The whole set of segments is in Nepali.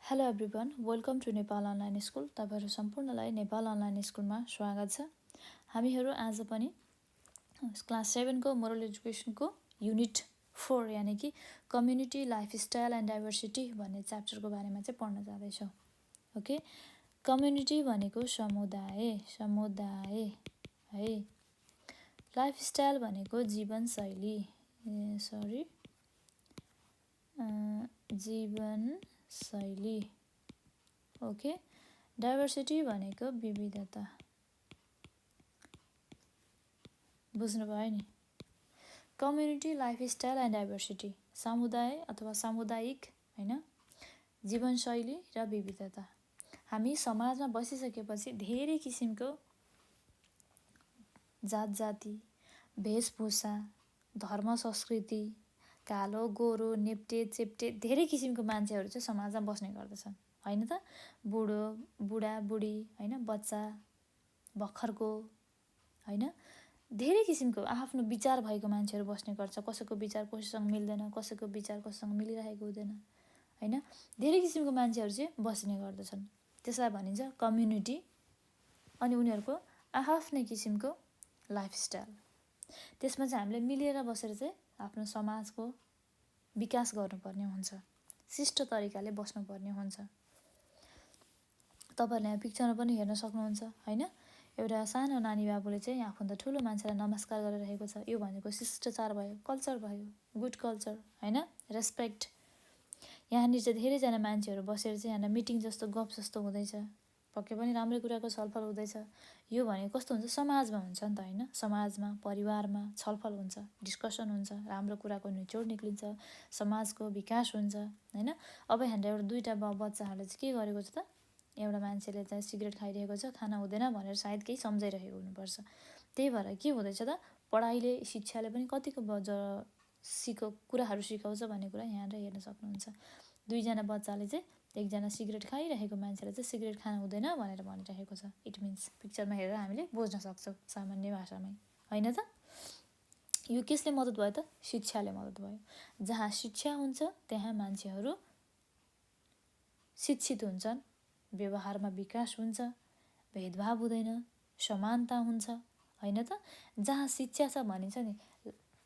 Hello everyone, welcome to Nepal online school. तपाईहरु सम्पूर्णलाई नेपाल अनलाइन स्कुलमा स्वागत छ। हामीहरु आज पनि क्लास 7 को मोरल एजुकेसनको युनिट 4 यानी कि कम्युनिटी लाइफस्टाइल एन्ड डाइभर्सिटी भन्ने च्याप्टरको बारेमा चाहिँ पढ्न जाँदै छौं। ओके, कम्युनिटी भनेको समुदाय है। लाइफस्टाइल भनेको जीवनशैली जीवनशैली। ओके, डाइभर्सिटी भनेको विविधता। बुझ्नुभयो नि? कम्युनिटी लाइफस्टाइल एन्ड डाइभर्सिटी, समुदाय अथवा सामुदायिक हैन, जीवनशैली र विविधता। हामी समाजमा बसिसकेपछि धेरै किसिमको जात जाति, वेशभूषा, धर्म संस्कृति, कालो गोरो नेप्टे चेप्टे धेरै किसिमको मान्छेहरू चाहिँ समाजमा बस्ने गर्दछन् हैन त। बुढा बुढी हैन, बच्चा भर्खरको हैन, धेरै किसिमको आफ्नो विचार भएको मान्छेहरू बस्ने गर्छ। कसैको विचार कसैसँग मिल्दैन, कसैको विचार कसैसँग मिलिरहेको हुँदैन हैन। धेरै किसिमको मान्छेहरू चाहिँ बस्ने गर्दछन्, त्यसलाई भनिन्छ कम्युनिटी। अनि उनीहरूको आफ्नै किसिमको लाइफस्टाइल, त्यसमा चाहिँ हामीले मिलेर बसेर चाहिँ आफ्नो समाजको विकास गर्नुपर्ने हुन्छ, शिष्ट तरिकाले बस्नुपर्ने हुन्छ। तपाईहरुले यहाँ पिक्चरमा पनि हेर्न सक्नुहुन्छ हैन। एउटा सानो नानी बाबुले चाहिँ आफूभन्दा ठुलो मान्छेलाई नमस्कार गरिरहेको छ। यो भनेको शिष्टाचार भयो, कल्चर भयो, गुड कल्चर हैन, रेस्पेक्ट। यहाँनिर चाहिँ धेरैजना मान्छेहरू बसेर चाहिँ यहाँ मिटिङ जस्तो गफ जस्तो हुँदैछ, पक्कै पनि राम्रै कुराको छलफल हुँदैछ। यो भनेको कस्तो हुन्छ, समाजमा हुन्छ नि त हैन। समाजमा, परिवारमा छलफल हुन्छ, डिस्कसन हुन्छ, राम्रो कुराको निचोड निक्लिन्छ, समाजको विकास हुन्छ हैन। अब यहाँनिर एउटा दुईटा बच्चाहरूले चाहिँ के गरेको छ त, एउटा मान्छेले चाहिँ सिगरेट खाइरहेको छ, खाना हुँदैन भनेर सायद केही सम्झाइरहेको हुनुपर्छ। त्यही भएर के हुँदैछ त, पढाइले, शिक्षाले पनि कतिको कुराहरू सिकाउँछ भन्ने कुरा यहाँनिर हेर्न सक्नुहुन्छ। दुईजना बच्चाले चाहिँ एकजना सिगरेट खाइरहेको मान्छेले चाहिँ सिगरेट खान हुँदैन भनेर भनिरहेको छ। इट मिन्स पिक्चरमा हेरेर हामीले बुझ्न सक्छौँ सामान्य भाषामै हैन त। यो कसले मद्दत भयो त, शिक्षाले मद्दत भयो। जहाँ शिक्षा हुन्छ त्यहाँ मान्छेहरू शिक्षित हुन्छन्, व्यवहारमा विकास हुन्छ, भेदभाव हुँदैन, समानता हुन्छ हैन त। जहाँ शिक्षा छ भनिन्छ नि,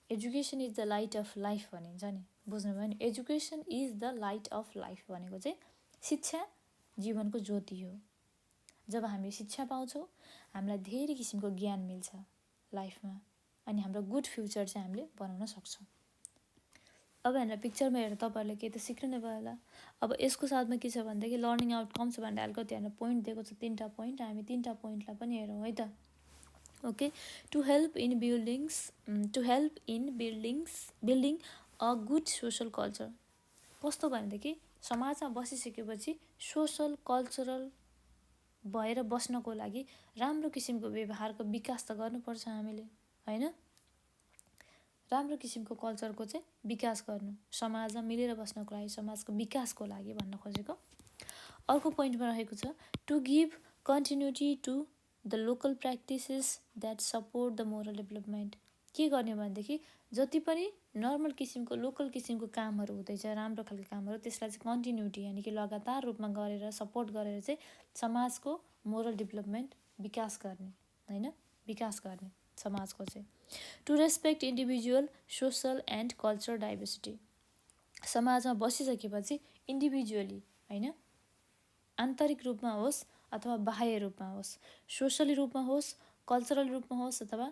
education is the light of life भनिन्छ नि, बुझ्नुभयो नि। Education is the light of life भनेको चाहिँ शिक्षा जीवनको ज्योति हो। जब हामी शिक्षा पाउँछौँ हामीलाई धेरै किसिमको ज्ञान मिल्छ लाइफमा, अनि हाम्रो गुड फ्युचर चाहिँ हामीले बनाउन सक्छौँ। अब यहाँ पिक्चरमा हेरेर तपाईहरुले केही त सिक्नु नै भयो होला। अब यसको साथमा के छ भन्दाखेरि लर्निङ आउटकम्स भनेर अलिकति यहाँ पोइन्ट दिएको छ, 3टा पोइन्ट। हामी 3टा पोइन्टलाई पनि हेरौँ है त। Okay, to help in building a good social culture. कस्तो भनेदेखि समाजमा बसिसकेपछि सोसल कल्चरल भएर बस्नको लागि राम्रो किसिमको व्यवहारको विकास त गर्नुपर्छ हामीले हैन। राम्रो किसिमको कल्चरको चाहिँ विकास गर्नु, समाजमा मिलेर बस्नको लागि, समाजको विकासको लागि भन्न खोजेको। अर्को पोइन्टमा रहेको छ to give continuity to the local practices that support the moral development. के गर्ने भनेदेखि जति पनि नर्मल किसिमको लोकल किसिमको कामहरू हुँदैछ, राम्रो खालको कामहरू, त्यसलाई चाहिँ कन्टिन्युटी यानि कि लगातार रूपमा गरेर सपोर्ट गरेर चाहिँ समाजको मोरल डेभलपमेन्ट विकास गर्ने हैन, विकास गर्ने समाजको चाहिँ। To respect individual social and cultural diversity. समाजमा बसिसकेपछि इन्डिभिजुअली हैन, आन्तरिक रूपमा होस् अथवा बाह्य रूपमा होस्, सोशली रूपमा होस्, कल्चरल रूपमा होस् अथवा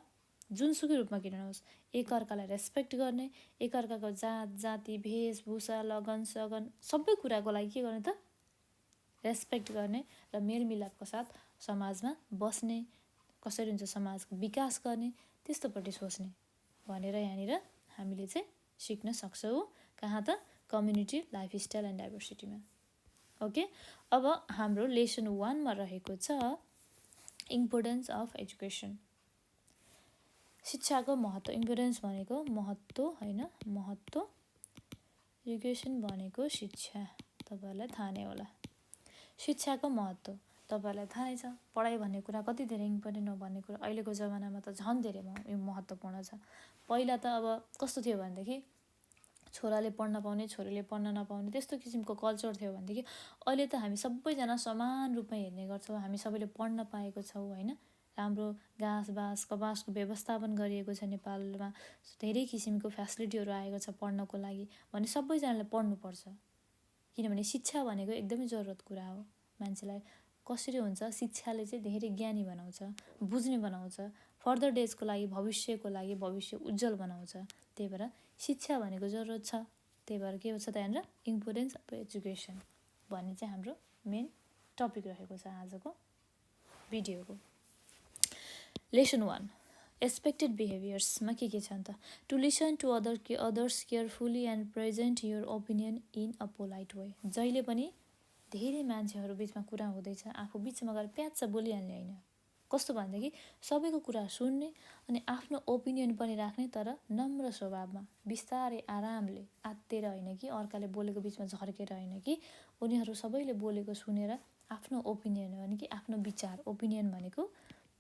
जुनसुकै रूपमा किन नहोस्, एकअर्कालाई रेस्पेक्ट गर्ने, एकअर्काको जात जाति वेशभूषा लगन सगन सबै कुराको लागि के गर्ने त, रेस्पेक्ट गर्ने र मेलमिलापको साथ समाजमा बस्ने, कसरी हुन्छ समाजको विकास गर्ने, त्यस्तोपट्टि सोच्ने भनेर यहाँनिर हामीले चाहिँ सिक्न सक्छौँ। कहाँ त, कम्युनिटी लाइफस्टाइल एन्ड डाइभर्सिटीमा। ओके, अब हाम्रो लेसन 1 मा रहेको छ इम्पोर्टेन्स अफ एजुकेसन। शिक्षाको महत्त्व। इम्पोर्टेन्स भनेको महत्त्व हैन, महत्त्व। एजुकेसन भनेको शिक्षा, तपाईहरुलाई थाहा नै होला। शिक्षाको महत्त्व तपाईहरुलाई थाहा नै छ। पढाइ भन्ने कुरा कति धेरै इम्पोर्टेन्ट हो भन्ने कुरा अहिलेको जमानामा त झन् धेरै महत्त्वपूर्ण छ। पहिला त अब कस्तो थियो भनेदेखि छोराले पढ्न पाउने छोरीले पढ्न नपाउने त्यस्तो किसिमको कल्चर थियो भनेदेखि अहिले त हामी सबैजना समान रूपमा हेर्ने गर्छौँ। हामी सबैले पढ्न पाएको छौँ होइन। राम्रो घाँस बाँस कपासको व्यवस्थापन गरिएको छ नेपालमा। धेरै किसिमको फेसिलिटीहरू आएको छ पढ्नको लागि भने सबैजनाले पढ्नुपर्छ। किनभने शिक्षा भनेको एकदमै जरुरत कुरा हो। मान्छेलाई कसरी हुन्छ शिक्षाले चाहिँ धेरै ज्ञानी बनाउँछ, बुझ्ने बनाउँछ, फर्दर डेजको लागि भविष्यको लागि भविष्य उज्जवल बनाउँछ। त्यही भएर शिक्षा भनेको जरुरत छ। त्यही भएर के छ त यहाँनिर इम्पोर्टेन्स अफ एजुकेसन भन्ने चाहिँ हाम्रो मेन टपिक रहेको छ आजको भिडियोको। लेसन 1 एक्सपेक्टेड बिहेभियर्समा के छ त to listen to others carefully and present your opinion in a polite way. जहिले पनि धेरै मान्छेहरू बिचमा कुरा हुँदैछ आफू बिचमा गएर प्याच्च बोलिहाल्ने होइन। कस्तो भनेदेखि सबैको कुरा सुन्ने अनि आफ्नो ओपिनियन पनि राख्ने, तर नम्र स्वभावमा बिस्तारै आरामले आत्तेर होइन कि अर्काले बोलेको बिचमा झर्केर होइन कि उनीहरू सबैले बोलेको सुनेर आफ्नो ओपिनियन भने कि आफ्नो विचार, ओपिनियन भनेको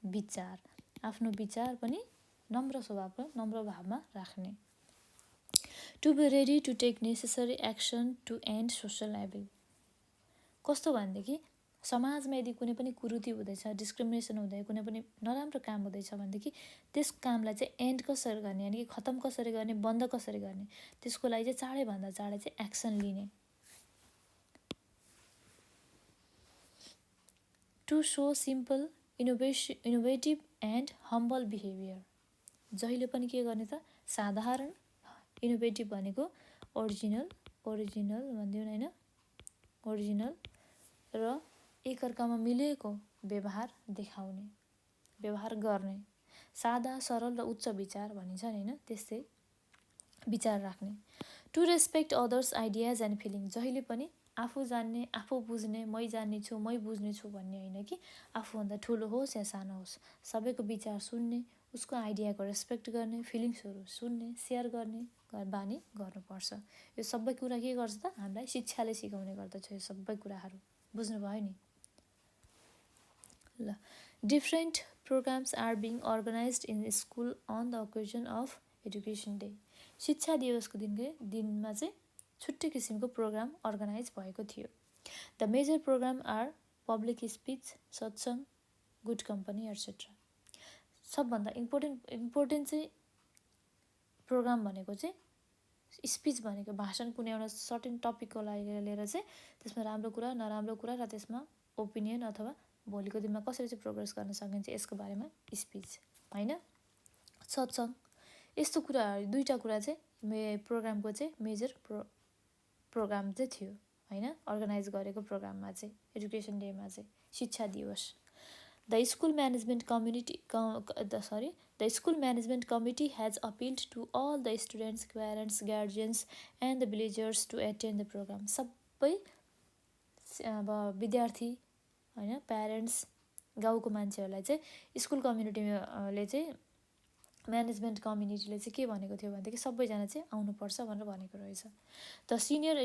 विचार, आफ्नो विचार पनि नम्र स्वभावमा नम्र भावमा राख्ने। To be ready to take necessary action to end social evil. कस्तो भनेदेखि समाजमा यदि कुनै पनि कुरीति हुँदैछ, डिस्क्रिमिनेसन हुँदै कुनै पनि नराम्रो काम हुँदैछ भनेदेखि त्यस कामलाई चाहिँ एन्ड कसरी गर्ने यानि कि खतम कसरी गर्ने, बन्द कसरी गर्ने, त्यसको लागि चाहिँ चाँडैभन्दा चाँडै चाहिँ एक्सन लिने। To show simple innovative and humble behaviour. जहिले पनि के गर्ने त साधारण, इनोभेटिभ भनेको ओरिजिनल भनिदिउँ होइन, ओरिजिनल र एकअर्कामा मिलेको व्यवहार देखाउने, व्यवहार गर्ने, सादा सरल र उच्च विचार भनिन्छ नि होइन, त्यस्तै विचार राख्ने। To respect others ideas and feeling. जहिले पनि आफू जान्ने, आफू बुझ्ने, मै जान्ने छु, मै बुझ्ने छु भन्ने होइन कि आफूभन्दा ठुलो होस् या सानो होस् सबैको विचार सुन्ने, उसको आइडियाको रेस्पेक्ट गर्ने, फिलिङ्सहरू सुन्ने, सेयर गर्ने बानी गर्नुपर्छ। यो सबै कुरा के गर्छ त हामीलाई शिक्षाले सिकाउने गर्दछ। यो सबै कुराहरू बुझ्नुभयो नि ल। Different programs are being organised in school on the occasion of education day. शिक्षा दिवसको दिनमा चाहिँ छुट्टै किसिमको प्रोग्राम अर्गनाइज भएको थियो। The major program are public speech, satsang, good company etcetera. सबभन्दा इम्पोर्टेन्ट चाहिँ प्रोग्राम भनेको चाहिँ स्पिच भनेको भाषण, कुनै एउटा सर्टेन टपिकको लागि लिएर चाहिँ त्यसमा राम्रो कुरा नराम्रो कुरा र त्यसमा ओपिनियन अथवा भोलिको दिनमा कसरी चाहिँ प्रोग्रेस गर्न सकिन्छ यसको बारेमा स्पिच होइन। सत्सङ्ग, यस्तो कुराहरू दुईवटा कुरा चाहिँ प्रोग्रामको चाहिँ मेजर प्रोग्राम चाहिँ थियो होइन, अर्गनाइज गरेको प्रोग्राममा चाहिँ एजुकेसन डेमा चाहिँ शिक्षा दिवस। The school management committee has appealed to all the students, parents, guardians and the villagers to attend the program. सबै अब विद्यार्थी होइन, प्यारेन्ट्स, गाउँको मान्छेहरूलाई चाहिँ स्कुल कम्युनिटीले चाहिँ म्यानेजमेन्ट कम्युनिटीले चाहिँ के भनेको थियो भनेदेखि सबैजना चाहिँ आउनुपर्छ भनेर भनेको रहेछ। The senior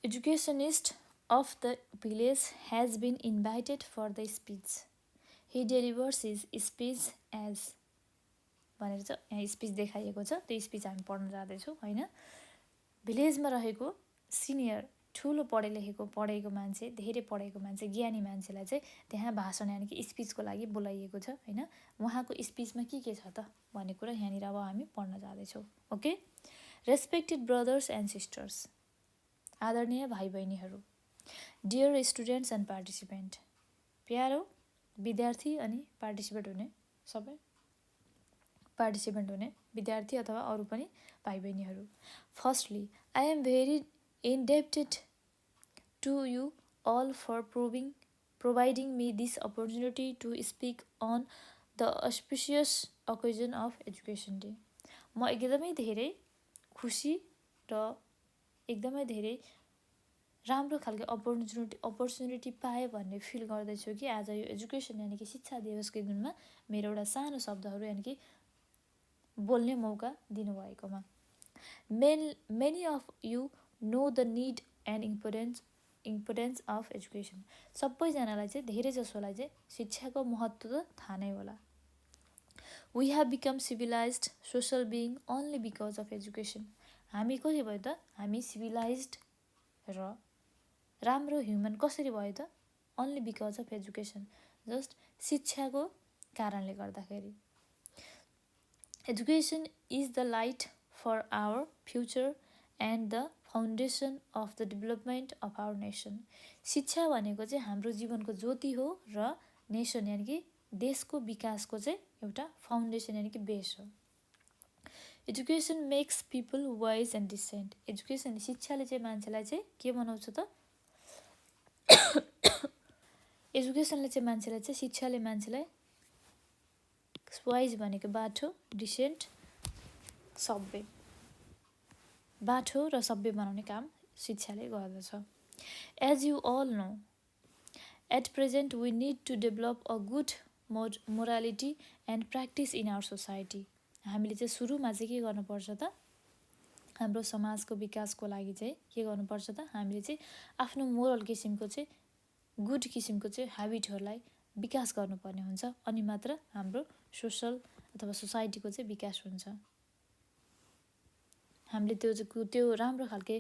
educationist of the village has been invited for the speech. He delivers his speech as भनेर चाहिँ यहाँ स्पिच देखाइएको छ। त्यो स्पिच हामी पढ्न जाँदैछौँ होइन। भिलेजमा रहेको सिनियर ठुलो पढेको मान्छे, धेरै पढेको मान्छे, ज्ञानी मान्छेलाई चाहिँ त्यहाँ भाषण यानि कि स्पिचको लागि बोलाइएको छ होइन। उहाँको स्पिचमा के छ त भन्ने कुरा यहाँनिर अब हामी पढ्न जाँदैछौँ। Okay. Respected brothers and sisters, आदरणीय भाइ बहिनीहरू, डियर स्टुडेन्ट्स एन्ड पार्टिसिपेन्ट, प्यारो विद्यार्थी अनि पार्टिसिपेट हुने विद्यार्थी अथवा अरू पनि भाइ बहिनीहरू। Firstly I am very indebted to you all for providing me this opportunity to speak on the auspicious occasion of education day. म एकदमै धेरै खुसी र एकदमै धेरै राम्रो खालको अपर्च्युनिटी पाएँ भन्ने फिल गर्दैछु कि आज यो एजुकेसन यानि कि शिक्षा दिवसको दिनमा मेरो एउटा सानो शब्दहरू यानि कि बोल्ने मौका दिनुभएकोमा। Many of you know the need and importance of education. सबैजनालाई चाहिँ धेरै जसोलाई चाहिँ शिक्षाको महत्त्व त थाहा नै होला। We have become civilised social being only because of education. हामी कसरी भयो त? हामी सिभिलाइज्ड र राम्रो ह्युमन कसरी भयो त? Only because of education, just शिक्षाको कारणले गर्दाखेरि। Education is the light for our future and the foundation of the development of our nation. शिक्षा भनेको चाहिँ हाम्रो जीवनको ज्योति हो र नेसन यानि कि देशको विकासको चाहिँ एउटा फाउन्डेसन यानि कि बेस हो। Education makes people wise and decent. Education शिक्षाले चाहिँ मान्छेलाई चाहिँ के बनाउँछ त? एजुकेसनले चाहिँ मान्छेलाई चाहिँ शिक्षाले मान्छेलाई वाइज भनेको बाठो, डिसेन्ट सभ्य, बाठो र सभ्य बनाउने काम शिक्षाले गर्दछ। As you all know at present we need to develop a good morality and practice in our society. हामीले चाहिँ सुरुमा चाहिँ के गर्नुपर्छ त? हाम्रो समाजको विकासको लागि चाहिँ के गर्नुपर्छ त? हामीले चाहिँ आफ्नो मोरल किसिमको चाहिँ गुड किसिमको चाहिँ ह्याबिटहरूलाई विकास गर्नुपर्ने हुन्छ, अनि मात्र हाम्रो सोसल अथवा सोसाइटीको चाहिँ विकास हुन्छ। हामीले त्यो राम्रो खालके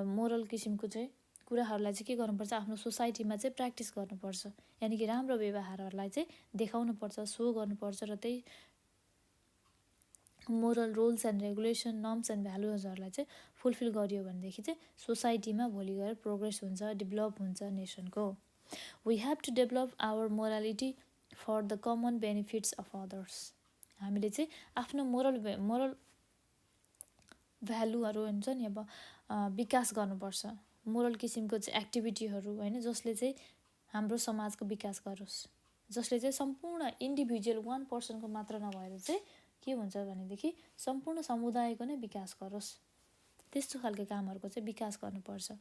मोरल किसिमको चाहिँ कुराहरूलाई चाहिँ के गर्नुपर्छ? आफ्नो सोसाइटीमा चाहिँ प्र्याक्टिस गर्नुपर्छ, यानि कि राम्रो व्यवहारहरूलाई चाहिँ देखाउनुपर्छ, सो गर्नुपर्छ र त्यही moral rules and regulation, norms and भ्यालुजहरूलाई चाहिँ फुलफिल गरियो भनेदेखि चाहिँ सोसाइटीमा भोलि गएर प्रोग्रेस हुन्छ, डेभलप हुन्छ नेसनको। We have to develop our morality for the common benefits of others. हामीले चाहिँ आफ्नो मोरल भ्यालुहरू हुन्छ नि, अब विकास गर्नुपर्छ, मोरल किसिमको चाहिँ एक्टिभिटीहरू होइन, जसले चाहिँ हाम्रो समाजको विकास गरोस्, जसले चाहिँ सम्पूर्ण इन्डिभिजुअल वान पर्सनको मात्र नभएर चाहिँ के हुन्छ भनेदेखि सम्पूर्ण समुदायको नै विकास गरोस्। त्यस्तो खालको कामहरूको चाहिँ विकास गर्नुपर्छ।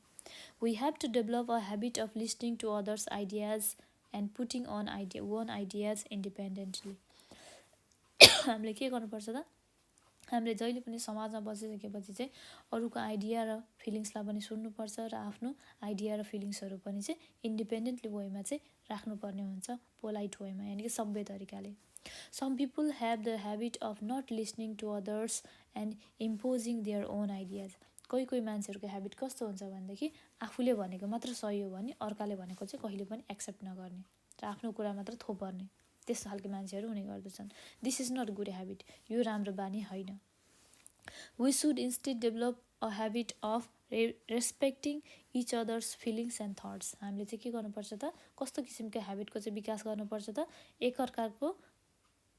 We have to develop a habit of listening to others ideas and putting on own ideas independently. हामीले के गर्नुपर्छ त? हामीले जहिले पनि समाजमा बसिसकेपछि चाहिँ अरूको आइडिया र फिलिङ्सलाई पनि सुन्नुपर्छ र आफ्नो आइडिया र फिलिङ्सहरू पनि चाहिँ इन्डिपेन्डेन्टली वेमा चाहिँ राख्नुपर्ने हुन्छ, पोलाइट वेमा यानि कि सभ्य तरिकाले। Some people have the habit of not listening to others and imposing their own ideas. कोही मान्छेहरूको ह्याबिट कस्तो हुन्छ भनेदेखि आफूले भनेको मात्र सही हो भने अर्काले भनेको चाहिँ कहिले पनि एक्सेप्ट नगर्ने र आफ्नो कुरा मात्र थोपर्ने, त्यस्तो खालको मान्छेहरू हुने गर्दछन्। This is not good habit. यो राम्रो बानी होइन। We should instead develop a habit of respecting each others feelings and thoughts. हामीले चाहिँ के गर्नुपर्छ त? कस्तो किसिमको ह्याबिटको चाहिँ विकास गर्नुपर्छ त? एकअर्काको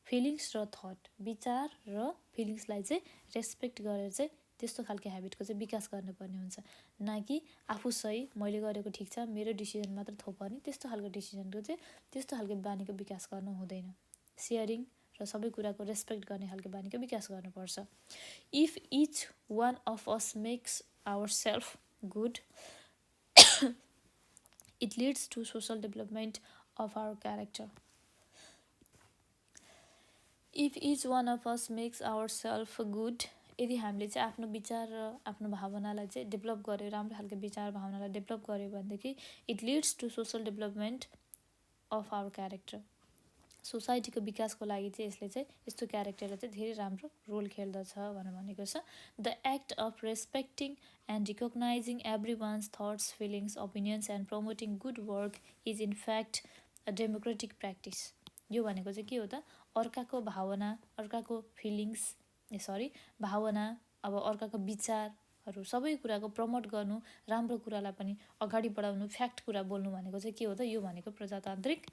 फिलिङ्स र थट, विचार र फिलिङ्सलाई चाहिँ रेस्पेक्ट गरेर चाहिँ त्यस्तो खालको ह्याबिटको चाहिँ विकास गर्नुपर्ने हुन्छ, न कि आफू सही, मैले गरेको ठिक छ, मेरो डिसिजन मात्र थोपर्ने, त्यस्तो खालको डिसिजनको चाहिँ त्यस्तो खालको बानीको विकास गर्नु हुँदैन। सेयरिङ र सबै कुराको रेस्पेक्ट गर्ने खालको बानीको विकास गर्नुपर्छ। If each one of us makes our self good it leads to social development of our character. If each one of us makes our self good, यदि हामीले चाहिँ आफ्नो विचार र आफ्नो भावनालाई चाहिँ डेभलप गर्यो, राम्रो खालको विचार भावनालाई डेभलप गर्यो भनेदेखि it leads to social development of our character. सोसाइटीको विकासको लागि चाहिँ यसले चाहिँ यस्तो क्यारेक्टरले चाहिँ धेरै राम्रो रोल खेल्दछ भनेर भनेको छ। The act of respecting and recognising every one's thoughts, feelings, opinions and promoting good work is in fact a democratic practice. यो भनेको चाहिँ के हो त? अर्काको भावना, अर्काको फिलिङ्स भावना, अब अर्काको विचारहरू सबै कुराको प्रमोट गर्नु, राम्रो कुरालाई पनि अगाडि बढाउनु, फ्याक्ट कुरा बोल्नु भनेको चाहिँ के हो त? यो भनेको प्रजातान्त्रिक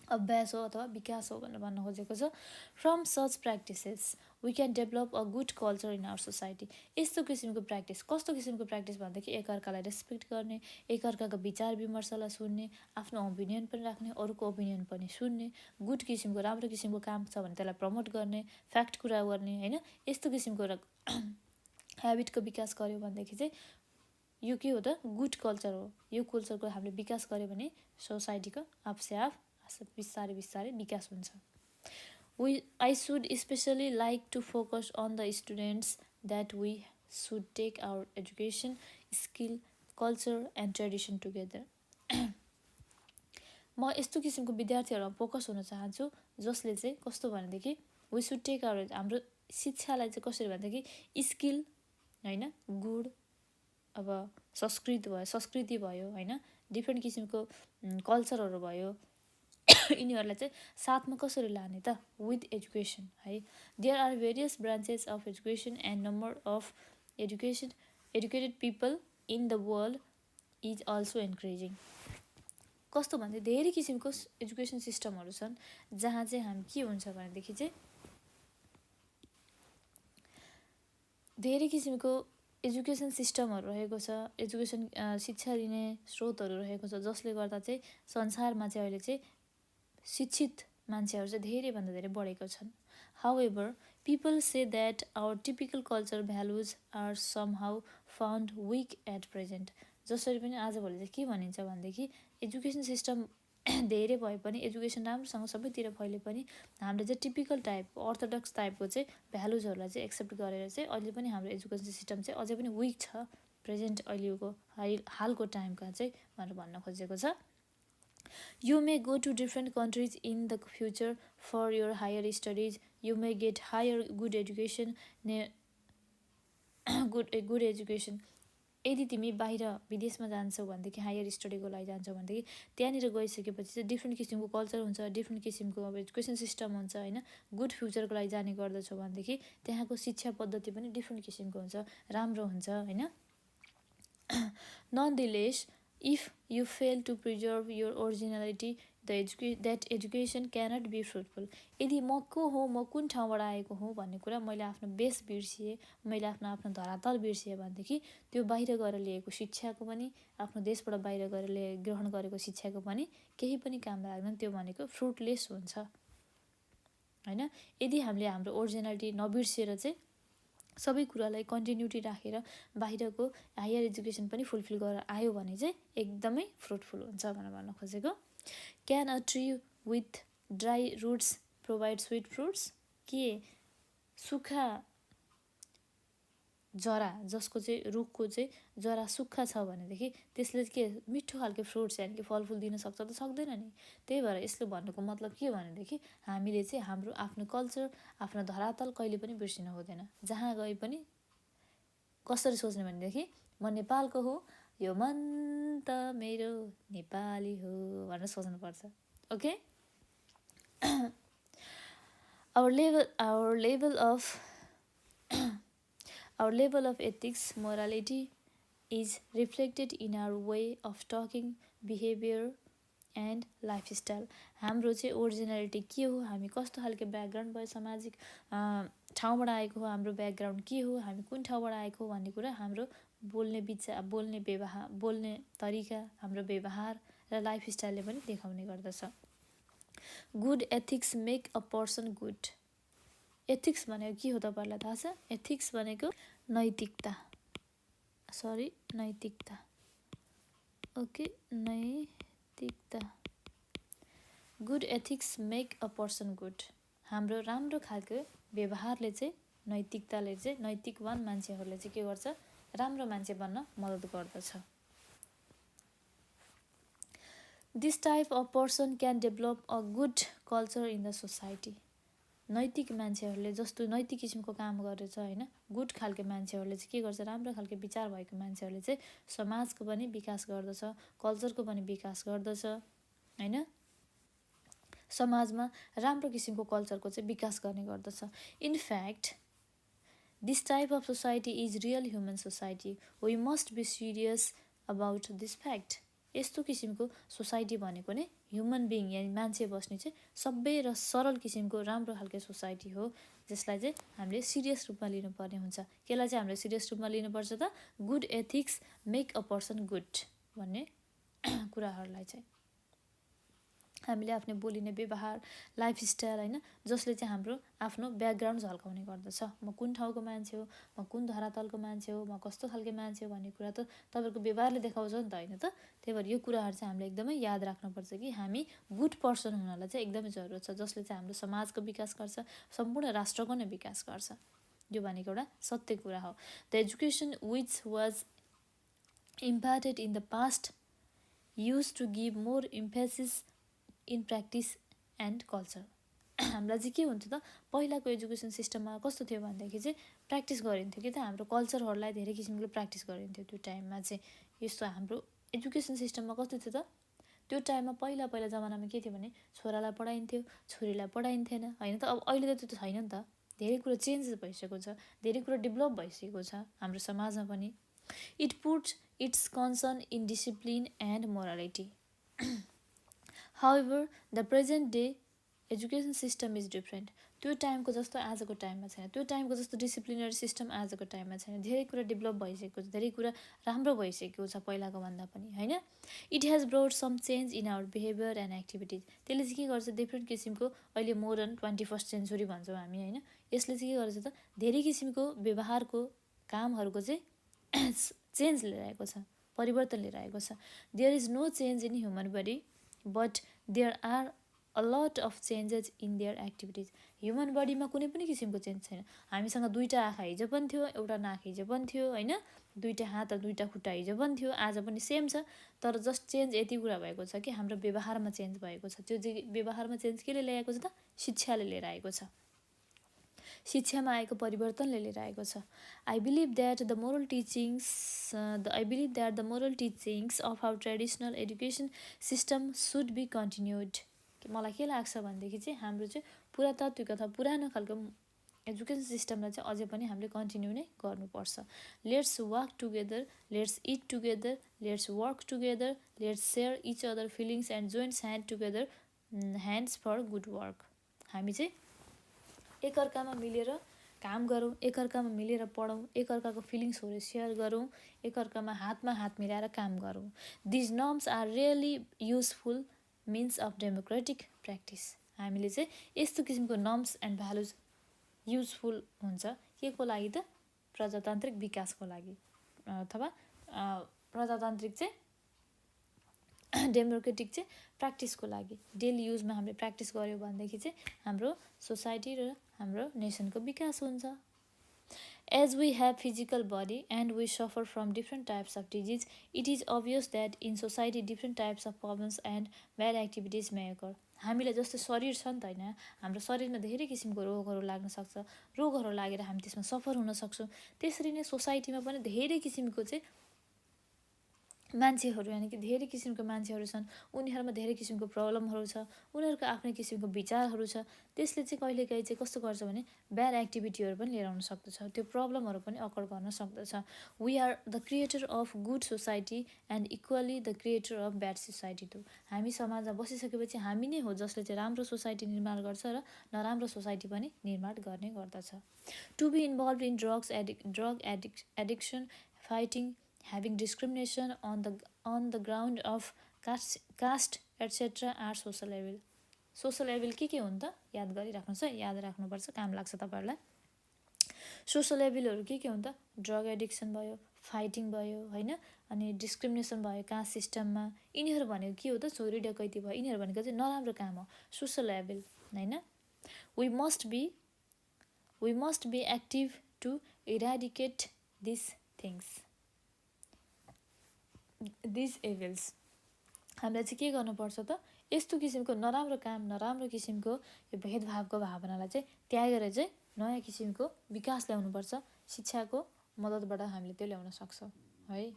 अभ्यास हो अथवा विकास हो भनेर भन्न खोजेको छ। From such practices we can develop a good culture in our society. यस्तो किसिमको प्र्याक्टिस, कस्तो किसिमको प्र्याक्टिस भनेदेखि एकअर्कालाई रेस्पेक्ट गर्ने, एकअर्काको विचार विमर्शलाई सुन्ने, आफ्नो ओपिनियन पनि राख्ने, अरूको ओपिनियन पनि सुन्ने, गुड किसिमको राम्रो किसिमको काम छ भने त्यसलाई प्रमोट गर्ने, फ्याक्ट कुरा गर्ने, होइन, यस्तो किसिमको ह्याबिटको विकास गर्यो भनेदेखि चाहिँ यो के हो त? गुड कल्चर हो। यो कल्चरको हामीले विकास गर्यो भने सोसाइटीको आफसे आफ बिस्तारै बिस्तारै विकास हुन्छ। I should especially like to focus on the students that we should take our education, skill culture and tradition together. म यस्तो किसिमको विद्यार्थीहरूमा फोकस हुन चाहन्छु जसले चाहिँ कस्तो भनेदेखि वी सुड टेक आवर हाम्रो शिक्षालाई चाहिँ कसरी भनेदेखि स्किल होइन, गुड, अब संस्कृति भयो होइन, डिफ्रेन्ट किसिमको कल्चरहरू भयो, यिनीहरूलाई चाहिँ साथमा कसरी लाने त विथ एजुकेसन है। There are various branches of education and number of educated people in the world is also increasing. कस्तो भन्दा धेरै किसिमको एजुकेसन सिस्टमहरू छन् जहाँ चाहिँ हामी के हुन्छ भनेदेखि चाहिँ धेरै किसिमको एजुकेसन सिस्टमहरू रहेको छ, एजुकेसन शिक्षा दिने स्रोतहरू रहेको छ, जसले गर्दा चाहिँ संसारमा चाहिँ अहिले चाहिँ शिक्षित मान्छेहरू चाहिँ धेरैभन्दा धेरै बढेको छन्। However people say that our typical culture values are somehow found weak at present. जसरी पनि आजभोलि चाहिँ के भनिन्छ भनेदेखि एजुकेसन सिस्टम धेरै भए पनि, एजुकेसन राम्रोसँग सबैतिर फैले पनि हामीले चाहिँ टिपिकल टाइप अर्थोडक्स टाइपको चाहिँ भ्यालुजहरूलाई चाहिँ एक्सेप्ट गरेर चाहिँ अहिले पनि हाम्रो एजुकेसन सिस्टम चाहिँ अझै पनि विक छ प्रेजेन्ट अहिलेको हालको टाइमका चाहिँ भनेर भन्न खोजेको छ। You may go to different countries in the future for your higher studies. You may get higher good education, good education. यदि तिमी बाहिर विदेशमा जान्छौ भनेदेखि हायर स्टडीको लागि जान्छौ भनेदेखि त्यहाँनिर गइसकेपछि चाहिँ डिफ्रेन्ट किसिमको कल्चर हुन्छ, डिफ्रेन्ट किसिमको अब एजुकेसन सिस्टम हुन्छ होइन। गुड फ्युचरको लागि जाने गर्दछौ भनेदेखि त्यहाँको शिक्षा पद्धति पनि डिफ्रेन्ट किसिमको हुन्छ, राम्रो हुन्छ होइन। Nonetheless, if you fail to preserve your originality, that education cannot be fruitful. यदि म को हो, म कुन ठाउँबाट आएको हुँ भन्ने कुरा मैले आफ्नो बेस बिर्सिएँ, मैले आफ्नो धरातल बिर्सिएँ भनेदेखि त्यो बाहिर गएर लिएको शिक्षाको पनि, आफ्नो देशबाट बाहिर गएर ग्रहण गरेको शिक्षाको पनि केही पनि काम लाग्दैन, त्यो भनेको फ्रुटलेस हुन्छ होइन। यदि हामीले हाम्रो ओरिजिनालिटी नबिर्सिएर चाहिँ सबै कुरालाई कन्टिन्युटी राखेर बाहिरको हायर एजुकेसन पनि फुलफिल गरेर आयो भने चाहिँ एकदमै फ्रुटफुल हुन्छ भनेर भन्न खोजेको। Can a tree with dry roots provide sweet fruits? के सुक्खा जरा जसको चाहिँ रुखको चाहिँ जरा सुक्खा छ भनेदेखि त्यसले के मिठो खालको फ्रुट्स यानि कि फलफुल दिन सक्छ त सक्दैन नि। त्यही भएर यसले भन्नुको मतलब के भनेदेखि हामीले चाहिँ हाम्रो आफ्नो कल्चर, आफ्नो धरातल कहिले पनि बिर्सिन हुँदैन। जहाँ गए पनि कसरी सोच्ने भनेदेखि म नेपालको हो, यो मन त मेरो नेपाली हो भनेर सोच्नुपर्छ। Okay, Our level of ethics, morality is reflected in our way of talking, behavior and lifestyle. हाम्रो चाहिँ ओरिजिनालिटी के हो, हामी कस्तो खालको ब्याकग्राउन्ड भयो, सामाजिक ठाउँबाट आएको हो, हाम्रो ब्याकग्राउन्ड के हो, हामी कुन ठाउँबाट आएको हो भन्ने कुरा हाम्रो बोल्ने तरिका, हाम्रो व्यवहार र लाइफस्टाइलले पनि देखाउने गर्दछ। Good ethics make a person good. Ethics भनेको के हो तपाईँहरूलाई थाहा छ? एथिक्स भनेको नैतिकता, ओके, नैतिकता। Good ethics make a person good. हाम्रो राम्रो खालको व्यवहारले चाहिँ, नैतिकताले चाहिँ, नैतिकवान मान्छेहरूले चाहिँ के गर्छ, राम्रो मान्छे बन्न मद्दत गर्दछ। This type of person can develop a good culture in the society. नैतिक मान्छेहरूले जस्तो नैतिक किसिमको काम गरेछ होइन, गुड खालको मान्छेहरूले चाहिँ के गर्छ, राम्रो खालको विचार भएको मान्छेहरूले चाहिँ समाजको पनि विकास गर्दछ, कल्चरको पनि विकास गर्दछ होइन। समाजमा राम्रो किसिमको कल्चरको चाहिँ विकास गर्ने गर्दछ। In fact this type of society is real human society. We must be serious about this fact. यस्तो किसिमको सोसाइटी भनेको नै ह्युमन बिङ यानि मान्छे बस्ने चाहिँ सबै र सरल किसिमको राम्रो खालको सोसाइटी हो, जसलाई चाहिँ हामीले सिरियस रूपमा लिनुपर्ने हुन्छ। केलाई चाहिँ हामीले सिरियस रूपमा लिनुपर्छ त? Good ethics make a person good भन्ने कुराहरूलाई चाहिँ हामीले आफ्नो बोलिने व्यवहार, लाइफस्टाइल होइन, जसले चाहिँ हाम्रो आफ्नो ब्याकग्राउन्ड झल्काउने गर्दछ। म कुन ठाउँको मान्छे हो, म कुन धरातलको मान्छे हो, म कस्तो खालको मान्छे हो भन्ने कुरा त तपाईँको व्यवहारले देखाउँछ नि त होइन त। त्यही भएर यो कुराहरू चाहिँ हामीले एकदमै याद राख्नुपर्छ कि हामी गुड पर्सन हुनलाई चाहिँ एकदमै जरुरत छ, जसले चाहिँ हाम्रो समाजको विकास गर्छ, सम्पूर्ण राष्ट्रको नै विकास गर्छ। यो भनेको एउटा सत्य कुरा हो। The education which was imparted in the past used to give more emphasis in practice and culture. हामीलाई चाहिँ के हुन्थ्यो त पहिलाको एजुकेसन सिस्टममा कस्तो थियो भनेदेखि चाहिँ प्र्याक्टिस गरिन्थ्यो कि त हाम्रो कल्चरहरूलाई धेरै किसिमले प्र्याक्टिस गरिन्थ्यो त्यो टाइममा चाहिँ। यस्तो हाम्रो एजुकेसन सिस्टममा कस्तो थियो त त्यो टाइममा पहिला जमानामा के थियो भने छोरालाई पढाइन्थ्यो छोरीलाई पढाइन्थेन होइन त। अब अहिले त त्यो त छैन नि त, धेरै कुरा चेन्ज भइसकेको छ, धेरै कुरा डेभलप भइसकेको छ हाम्रो समाजमा पनि। It puts it's concern in discipline and morality. However the present day education system is different. त्यो टाइमको जस्तो आजको टाइममा छैन, त्यो टाइमको जस्तो डिसिप्लिनरी सिस्टम आजको टाइममा छैन। धेरै कुरा डेभलप भइसकेको छ, धेरै कुरा राम्रो भइसकेको छ पहिलाको भन्दा पनि होइन। It has brought some change in our behaviour and activities. त्यसले चाहिँ के गर्छ, डिफ्रेन्ट किसिमको अहिले मोडर्न 21st सेन्चुरी भन्छौँ हामी होइन, यसले चाहिँ के गर्छ त धेरै किसिमको व्यवहारको कामहरूको चाहिँ चेन्ज लिएर आएको छ, परिवर्तन लिएर आएको छ। There is no change in human body but there are a lot of changes in their activities. Human बडीमा कुनै पनि किसिमको चेन्ज छैन। हामीसँग दुईवटा आँखा हिजो पनि थियो, एउटा नाक हिजो पनि थियो होइन, दुईवटा हात दुईवटा खुट्टा हिजो पनि थियो, आज पनि सेम छ। तर जस्ट चेन्ज यति कुरा भएको छ कि हाम्रो व्यवहारमा चेन्ज भएको छ। त्यो व्यवहारमा चेन्ज केले ल्याएको छ त, शिक्षाले लिएर आएको छ, शिक्षामा आएको परिवर्तनले लिएर आएको छ। I believe that the moral teachings of our traditional education system should be continued. मलाई के लाग्छ भनेदेखि चाहिँ हाम्रो चाहिँ पुरातात्विक अथवा पुरानो खालको एजुकेसन सिस्टमलाई चाहिँ अझै पनि हामीले कन्टिन्यू नै गर्नुपर्छ। Let's walk together, let's eat together, let's work together, let's share each other feelings and joints hand together hands for good work. हामी चाहिँ एकअर्कामा मिलेर काम गरौँ, एकअर्कामा मिलेर पढौँ, एकअर्काको फिलिङ्सहरू सेयर गरौँ, एकअर्कामा हातमा हात मिलाएर काम गरौँ। These norms are really useful means of democratic practice. हामीले चाहिँ यस्तो किसिमको नर्म्स एन्ड भ्यालुज युजफुल हुन्छ के को लागि त, प्रजातान्त्रिक विकासको लागि अथवा प्रजातान्त्रिक चाहिँ डेमोक्रेटिक चाहिँ प्र्याक्टिसको लागि। डेली युजमा हामीले प्र्याक्टिस गऱ्यो भनेदेखि चाहिँ हाम्रो सोसाइटी र हाम्रो नेसनको विकास हुन्छ। As we have physical body and we suffer from different types of disease, it is obvious that in society different types of problems and bad activities may occur. हामीलाई जस्तो शरीर छ नि त होइन, हाम्रो शरीरमा धेरै किसिमको रोगहरू लाग्न सक्छ, रोगहरू लागेर हामी त्यसमा सफर हुन सक्छौँ। त्यसरी नै सोसाइटीमा पनि धेरै किसिमको चाहिँ मान्छेहरू यानि कि धेरै किसिमको मान्छेहरू छन्, उनीहरूमा धेरै किसिमको प्रब्लमहरू छ, उनीहरूको आफ्नै किसिमको विचारहरू छ। त्यसले चाहिँ कहिलेकाहीँ चाहिँ कस्तो गर्छ भने ब्याड एक्टिभिटीहरू पनि लिएर आउन सक्दछ, त्यो प्रब्लमहरू पनि अकर गर्न सक्दछ। We are the creator of good society and equally the creator of bad society too. हामी समाजमा बसिसकेपछि हामी नै हो जसले चाहिँ राम्रो सोसाइटी निर्माण गर्छ र नराम्रो सोसाइटी पनि निर्माण गर्ने गर्दछ। To be involve in drug addiction, fighting, having discrimination on the ground of caste etc. are social evil. Social evil के हो त याद गरिराख्नुहोस् है, याद राख्नुपर्छ, काम लाग्छ तपाईँहरूलाई। सोसल एभिलहरू के हो त, ड्रग एडिक्सन भयो, फाइटिङ भयो होइन, अनि डिस्क्रिमिनेसन भयो कास्ट सिस्टममा। यिनीहरू भनेको के हो त, चोरी डकैती भयो, यिनीहरू भनेको चाहिँ नराम्रो काम हो, सोसल एभिल होइन। We must be active to eradicate this things, these evils. हामीलाई चाहिँ के गर्नुपर्छ त, यस्तो किसिमको नराम्रो काम, नराम्रो किसिमको यो भेदभावको भावनालाई चाहिँ त्यागेर चाहिँ नयाँ किसिमको विकास ल्याउनुपर्छ। शिक्षाको मद्दतबाट हामीले त्यो ल्याउन सक्छौँ है।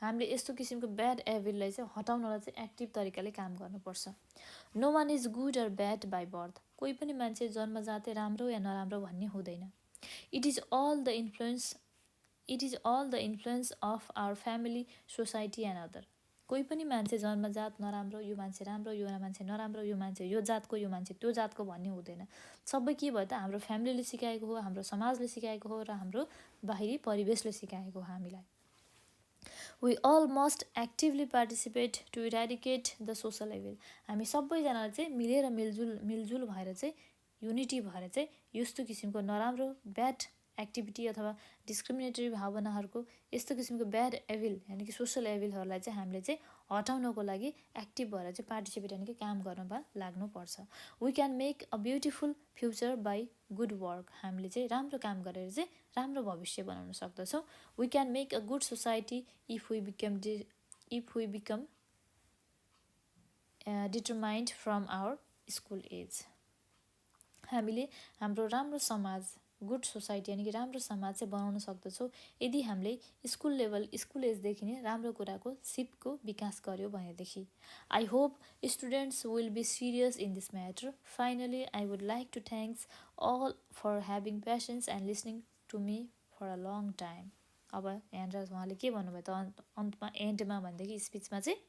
हामीले यस्तो किसिमको ब्याड एभिललाई चाहिँ हटाउनलाई चाहिँ एक्टिभ तरिकाले काम गर्नुपर्छ। No one is good or bad by birth. कोही पनि मान्छे जन्मजातै राम्रो या नराम्रो भन्ने हुँदैन। It is all the influence of our family, society and other. कोही पनि मान्छे जन्मजात नराम्रो, यो मान्छे राम्रो, यो मान्छे नराम्रो, यो मान्छे यो जातको, यो मान्छे त्यो जातको भन्ने हुँदैन। सबै के भयो त, हाम्रो फ्यामिलीले सिकाएको हो, हाम्रो समाजले सिकाएको हो र हाम्रो बाहिरी परिवेशले सिकाएको हो हामीलाई। We all must actively participate to eradicate the social evil. हामी सबैजनाले चाहिँ मिलेर मिलजुल भएर चाहिँ युनिटी भएर चाहिँ यस्तो किसिमको नराम्रो ब्याड एक्टिभिटी अथवा डिस्क्रिमिनेटरी भावनाहरूको, यस्तो किसिमको ब्याड एभिल यानि कि सोसल एभिलहरूलाई चाहिँ हामीले चाहिँ हटाउनको लागि एक्टिभ भएर चाहिँ पार्टिसिपेट यानि कि काम गर्नमा लाग्नुपर्छ। We can make a beautiful future by good work. हामीले चाहिँ राम्रो काम गरेर चाहिँ राम्रो भविष्य बनाउन सक्दछौँ। We can make a good society if we become determined from our school age. हामीले हाम्रो राम्रो समाज, गुड सोसाइटी यानि कि राम्रो समाज चाहिँ बनाउन सक्दछौँ यदि हामीले स्कुल एजदेखि नै राम्रो कुराको सिपको विकास गर्यो भनेदेखि। I hope students will be serious in this matter. Finally I would like to thanks all for having patience and listening to me for a long time. अब यहाँनिर उहाँले के भन्नुभयो त अन्तमा, एन्डमा भनेदेखि स्पिचमा चाहिँ,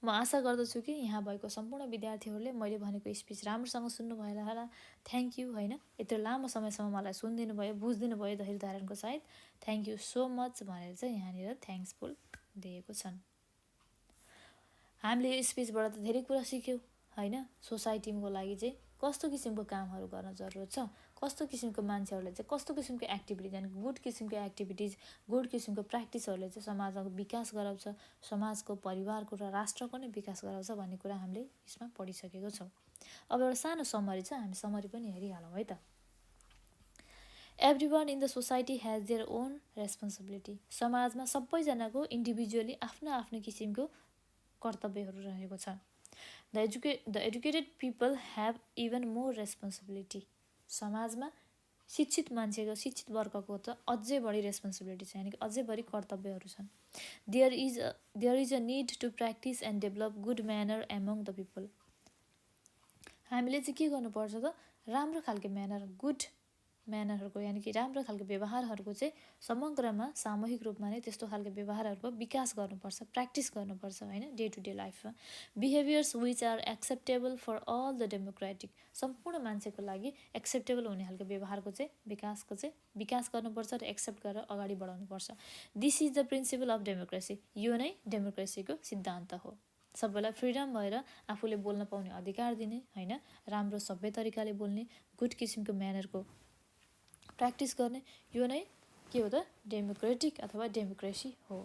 म आशा गर्दछु कि यहाँ भएको सम्पूर्ण विद्यार्थीहरूले मैले भनेको स्पिच राम्रोसँग सुन्नुभयो होला। थ्याङ्क यू होइन, यत्रो लामो समयसम्म मलाई सुनिदिनु भयो, बुझिदिनु भयो धैर्य धारणको साथ। थ्याङ्क यू सो मच भनेर चाहिँ यहाँनिर थ्याङ्क्सफुल दिएको छन्। हामीले स्पिचबाट त धेरै कुरा सिक्यौँ होइन। सोसाइटीको लागि चाहिँ कस्तो किसिमको कामहरू गर्न जरुरत छ, कस्तो किसिमको मान्छेहरूले चाहिँ कस्तो किसिमको एक्टिभिटिज यानि गुड किसिमको एक्टिभिटिज, गुड किसिमको प्र्याक्टिसहरूले चाहिँ समाजको विकास गराउँछ, समाजको, परिवारको र राष्ट्रको नै विकास गराउँछ भन्ने कुरा हामीले यसमा पढिसकेको छौँ। अब एउटा सानो समरी छ, हामी समरी पनि हेरिहालौँ है त। Every one in the society has their own responsibility. समाजमा सबैजनाको इन्डिभिजुअली आफ्नो आफ्नो किसिमको कर्तव्यहरू रहेको छ। The educated people have even more responsibility. समाजमा शिक्षित मान्छेको, शिक्षित वर्गको त अझै बढी रेस्पोन्सिबिलिटी छ, यानि कि अझै बढी कर्तव्यहरू छन्। There is a need to practise and develop good manner among the people. हामीले चाहिँ के गर्नुपर्छ त, राम्रो खालको म्यानर, गुड म्यानरहरूको यानि कि राम्रो खालको व्यवहारहरूको चाहिँ समग्रमा सामूहिक रूपमा नै त्यस्तो खालको व्यवहारहरूको विकास गर्नुपर्छ, प्र्याक्टिस गर्नुपर्छ होइन, डे टु डे लाइफमा। Behaviours which are acceptable for all the democratic. सम्पूर्ण मान्छेको लागि एक्सेप्टेबल हुने खालको व्यवहारको चाहिँ विकास गर्नुपर्छ र एक्सेप्ट गरेर अगाडि बढाउनुपर्छ। This is the principal of democracy. यो नै डेमोक्रेसीको सिद्धान्त हो। सबैलाई फ्रिडम भएर आफूले बोल्न पाउने अधिकार दिने होइन, राम्रो सभ्य तरिकाले बोल्ने, गुड किसिमको म्यानरको प्र्याक्टिस गर्ने, यो नै के हो त, डेमोक्रेटिक अथवा डेमोक्रेसी हो।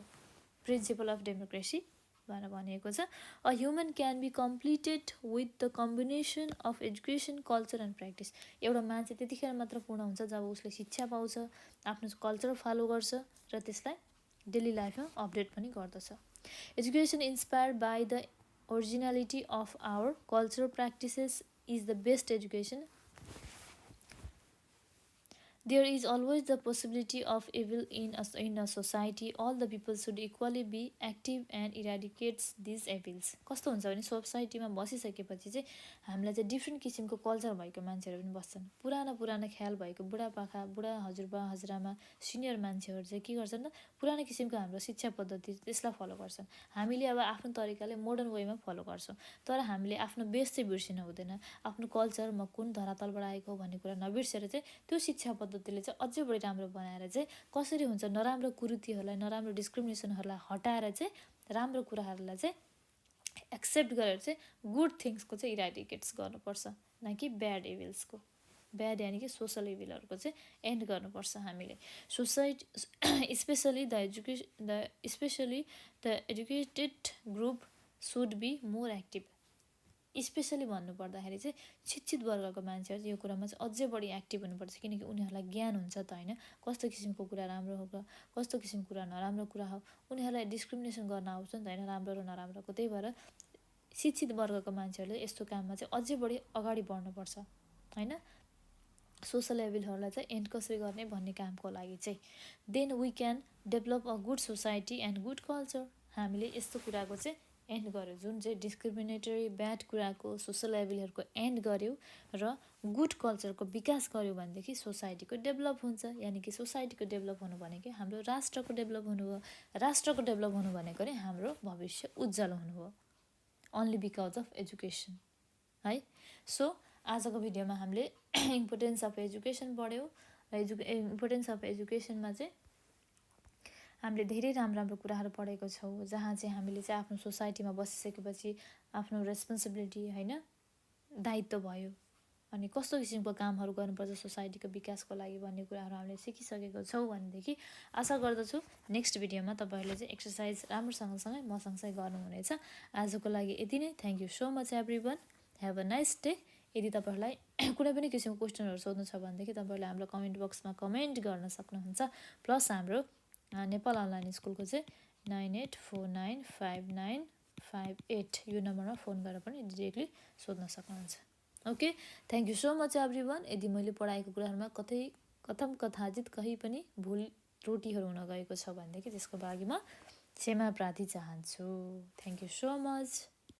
प्रिन्सिपल अफ डेमोक्रेसी भनेर भनिएको छ। A human can be completed with the combination of education, culture and practice. एउटा मान्छे त्यतिखेर मात्र पूर्ण हुन्छ जब उसले शिक्षा पाउँछ, आफ्नो कल्चर फलो गर्छ र त्यसलाई डेली लाइफमा अपडेट पनि गर्दछ। Education inspired by the originality of our cultural practices is the best education. There is always the possibility of evil in a society. All the people should equally be active and eradicate these evils. कस्तो हुन्छ भने सोसाइटीमा बसिसकेपछि चाहिँ हामीलाई चाहिँ डिफ्रेन्ट किसिमको कल्चर भएको मान्छेहरू पनि बस्छन्। पुरानो ख्याल भएको बुढापाका, बुढा हजुरबा हजुरआमा, सिनियर मान्छेहरू चाहिँ के गर्छन् त, पुरानो किसिमको हाम्रो शिक्षा पद्धति त्यसलाई फलो गर्छन्। हामीले अब आफ्नो तरिकाले मोडर्न वेमा फलो गर्छौँ, तर हामीले आफ्नो बेस चाहिँ बिर्सिनु हुँदैन। आफ्नो कल्चर, म कुन धरातलबाट आएको भन्ने कुरा नबिर्सेर चाहिँ त्यो शिक्षा पद्धतिले चाहिँ अझै बढी राम्रो बनाएर चाहिँ कसरी हुन्छ, नराम्रो कुरीतिहरूलाई, नराम्रो डिस्क्रिमिनेसनहरूलाई हटाएर चाहिँ राम्रो कुराहरूलाई चाहिँ एक्सेप्ट गरेर चाहिँ गुड थिङ्सको चाहिँ इराडिकेट्स गर्नुपर्छ, न कि ब्याड इभिल्सको। ब्याड यानि कि सोसल इभिलहरूको चाहिँ एन्ड गर्नुपर्छ हामीले। Society specially the educated group should be more active. Specially भन्नुपर्दाखेरि चाहिँ शिक्षित वर्गको मान्छेहरू यो कुरामा चाहिँ अझै बढी एक्टिभ हुनुपर्छ, किनकि उनीहरूलाई ज्ञान हुन्छ त होइन, कस्तो किसिमको कुरा राम्रो हो, कस्तो किसिमको कुरा नराम्रो कुरा हो। उनीहरूलाई डिस्क्रिमिनेसन गर्न आउँछ नि त होइन, राम्रो र नराम्रोको। त्यही भएर शिक्षित वर्गको मान्छेहरूले यस्तो काममा चाहिँ अझै बढी अगाडि बढ्नुपर्छ होइन, सोसल एभिलहरूलाई चाहिँ एन्ड कसरी गर्ने भन्ने कामको लागि चाहिँ। Then we can develop a good society and good culture. हामीले यस्तो कुराको चाहिँ एन्ड गर्यो, जुन चाहिँ डिस्क्रिमिनेटरी ब्याड कुराको, सोसल एभिलहरूको एन्ड गर्यो र गुड कल्चरको विकास गर्यो भनेदेखि सोसाइटीको डेभलप हुन्छ। यानि कि सोसाइटीको डेभलप हुनु भनेको हाम्रो राष्ट्रको डेभलप हुनु हो। राष्ट्रको डेभलप हुनु भनेको नै हाम्रो भविष्य उज्जवल हुनु हो, ओन्ली बिकज अफ एजुकेसन है। सो आजको भिडियोमा हामीले इम्पोर्टेन्स अफ एजुकेसन पढ्यौँ र इम्पोर्टेन्स अफ एजुकेसनमा चाहिँ हामीले धेरै राम्रो कुराहरू पढेको छौँ, जहाँ चाहिँ हामीले चाहिँ आफ्नो सोसाइटीमा बसिसकेपछि आफ्नो रेस्पोन्सिबिलिटी होइन, दायित्व भयो अनि कस्तो किसिमको कामहरू गर्नुपर्छ सोसाइटीको विकासको लागि भन्ने कुराहरू हामीले सिकिसकेको छौँ भनेदेखि आशा गर्दछु नेक्स्ट भिडियोमा तपाईँहरूले चाहिँ एक्सर्साइज राम्रोसँगसँगै म सँगसँगै गर्नुहुनेछ। आजको लागि यति नै। Thank you so much everyone. Have a nice day. यदि तपाईँहरूलाई कुनै पनि किसिमको क्वेसनहरू सोध्नु छ भनेदेखि तपाईँहरूले हाम्रो कमेन्ट बक्समा कमेन्ट गर्न सक्नुहुन्छ। प्लस हाम्रो नेपाल अनलाइन स्कुलको चाहिँ 98495958 यो नम्बरमा फोन गरेर पनि डिरेक्टली सोध्न सक्नुहुन्छ। Okay, thank you so much everyone. यदि मैले पढाएको कुराहरूमा कथम कथाचित कहीँ पनि भुल त्रुटिहरू हुन गएको छ भनेदेखि त्यसको लागि म क्षमा प्रार्थी चाहन्छु। Thank you so much.